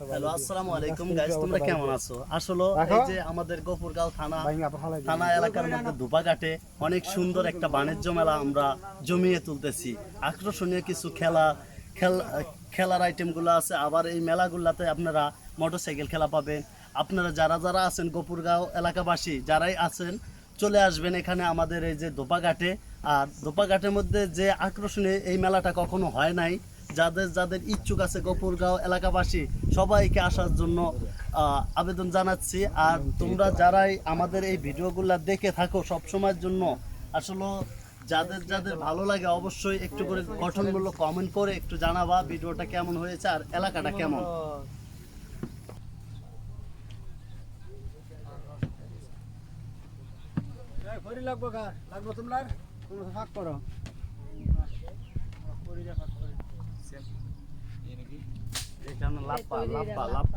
Hello, আসসালামু আলাইকুম guys, তোমরা কেমন আছো? আসলে এই যে আমাদের গফরগাঁও থানা এলাকার মধ্যে ধোপাঘাটে অনেক সুন্দর একটা বাণিজ্য মেলা আমরা জমিয়ে তুলতেছি। আকর্ষণীয় কিছু খেলার আইটেমগুলো আছে। আবার এই মেলাগুলোতে আপনারা মোটরসাইকেল খেলা পাবেন। আপনারা যারা যারা আছেন গফরগাঁও এলাকাবাসী যারাই আছেন, চলে আসবেন এখানে আমাদের এই যে ধোপাঘাটে। আর ধোপাঘাটের মধ্যে যে আকর্ষণীয় এই মেলাটা কখনো হয় নাই। যাদের যাদের ইচ্ছুক আছে গফরগাঁও এলাকাবাসী সবাইকে আসার জন্য আবেদন জানাচ্ছি। আর তোমরা যারাই আমাদের এই ভিডিওগুলো দেখে থাকো সবসময়ের জন্য, আসলে যাদের যাদের ভালো লাগে অবশ্যই একটু করে গঠনমূলক কমেন্ট করে একটু জানাবা ভিডিওটা কেমন হয়েছে আর এলাকাটা কেমন। লাগবো তোমরা ভাগ করো এখানে লাপ্পা লাপ্পা লাপ্পা